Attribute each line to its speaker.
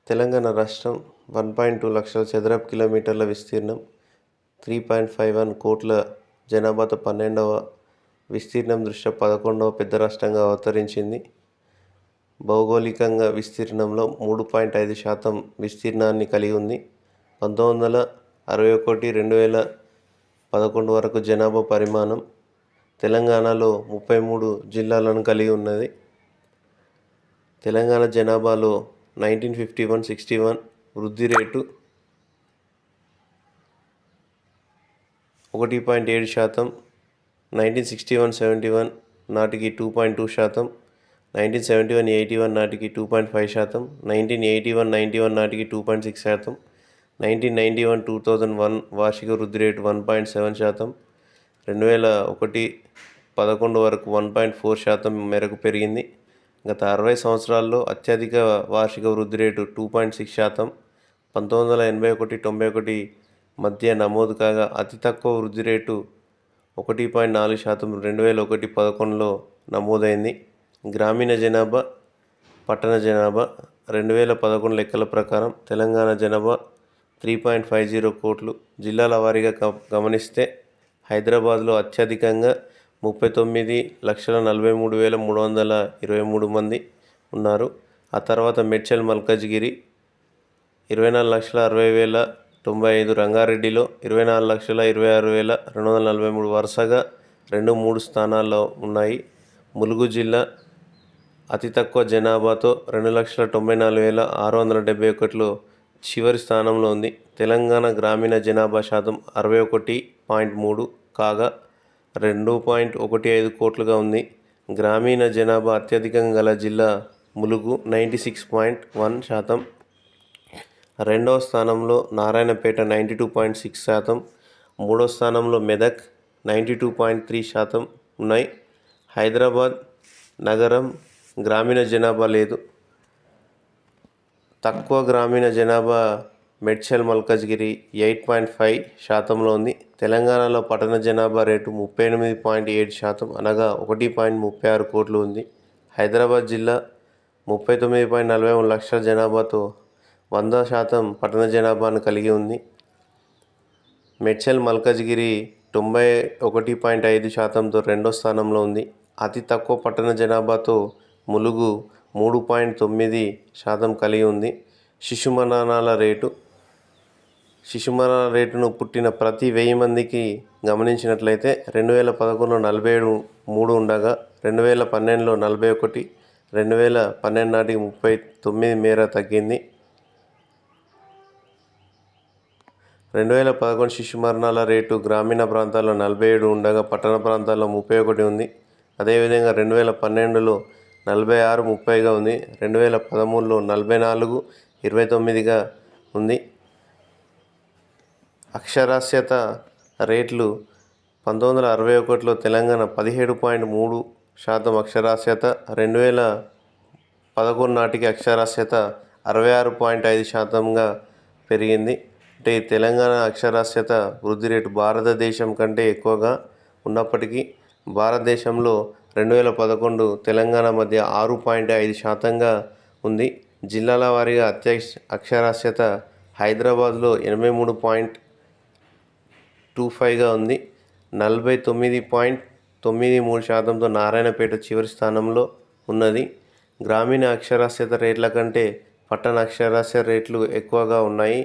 Speaker 1: తెలంగాణ రాష్ట్రం 1.2 లక్షల చదరపు కిలోమీటర్ల విస్తీర్ణం, 3.51 కోట్ల జనాభాతో 12వ విస్తీర్ణం దృష్ట్యా 11వ పెద్ద రాష్ట్రంగా అవతరించింది. భౌగోళికంగా విస్తీర్ణంలో 3.5% విస్తీర్ణాన్ని కలిగి ఉంది. 1961-2011 వరకు జనాభా పరిమాణం తెలంగాణలో 33 జిల్లాలను కలిగి ఉన్నది. తెలంగాణ జనాభాలో 1951-61 వృద్ధి రేటు 1.7%, 1961-71 నాటికి 2.2%, 1971-81 నాటికి 2.5%, 1981-91 నాటికి 2.6%, 1991-2001 వార్షిక వృద్ధి రేటు 1.7%, 2001-11 వరకు 1.4% మేరకు పెరిగింది. గత 60 సంవత్సరాల్లో అత్యధిక వార్షిక వృద్ధి రేటు 2.6%, 1981-91 మధ్య నమోదు కాగా అతి తక్కువ వృద్ధి రేటు 1.4% 2001-11లో నమోదైంది. గ్రామీణ జనాభా, పట్టణ జనాభా 2011 లెక్కల ప్రకారం తెలంగాణ జనాభా 3.50 కోట్లు. జిల్లాల వారీగా గమనిస్తే హైదరాబాద్లో అత్యధికంగా 39,43,323 మంది ఉన్నారు. ఆ తర్వాత మేడ్చల్, మల్కాజ్గిరి 24,60,095, రంగారెడ్డిలో 24,26,243 వరుసగా 2-3 స్థానాల్లో ఉన్నాయి. ములుగు జిల్లా అతి తక్కువ జనాభాతో 2,94,671లో చివరి స్థానంలో ఉంది. తెలంగాణ గ్రామీణ జనాభా శాతం 61.3 కాగా 2.15 కోట్లుగా ఉంది. గ్రామీణ జనాభా అత్యధికంగా గల జిల్లా ములుగు 96.1%. రెండవ స్థానంలో నారాయణపేట 92.6%, మూడో స్థానంలో మెదక్ 92.3% ఉన్నాయి. హైదరాబాద్ నగరం గ్రామీణ జనాభా లేదు. తక్కువ గ్రామీణ జనాభా మేడ్చల్, మల్కాజ్గిరి 8.5%లో ఉంది. తెలంగాణలో పట్టణ జనాభా రేటు 38.7%, అనగా 1.36 కోట్లు ఉంది. హైదరాబాద్ జిల్లా 39.43 లక్షల జనాభాతో 100% పట్టణ జనాభాను కలిగి ఉంది. మేడ్చల్, మల్కాజ్గిరి 91.5%తో రెండో స్థానంలో ఉంది. అతి తక్కువ పట్టణ జనాభాతో ములుగు 3.9% కలిగి ఉంది. శిశు మరణాల రేటును పుట్టిన ప్రతి 1000 మందికి గమనించినట్లయితే 2011లో 47 ఉండగా 2012లో 41, 2012 నాటికి 39 మేర తగ్గింది. 2011 శిశు మరణాల రేటు గ్రామీణ ప్రాంతాల్లో 47 ఉండగా పట్టణ ప్రాంతాల్లో 31 ఉంది. అదేవిధంగా 2012లో 46, 30గా ఉంది. 2013లో 44, 29గా ఉంది. అక్షరాస్యత రేట్లు 1961లో తెలంగాణ 17.3% అక్షరాస్యత, 2011 నాటికి అక్షరాస్యత 66.5%గా పెరిగింది. అంటే తెలంగాణ అక్షరాస్యత వృద్ధి రేటు భారతదేశం కంటే ఎక్కువగా ఉన్నప్పటికీ భారతదేశంలో 2011 తెలంగాణ మధ్య 6.5%గా ఉంది. జిల్లాల వారీగా అక్షరాస్యత హైదరాబాద్లో 83.25గా ఉంది. 49.93%తో నారాయణపేట చివరి స్థానంలో ఉన్నది. గ్రామీణ అక్షరాస్యత రేట్ల కంటే పట్టణ అక్షరాస్యత రేట్లు ఎక్కువగా ఉన్నాయి.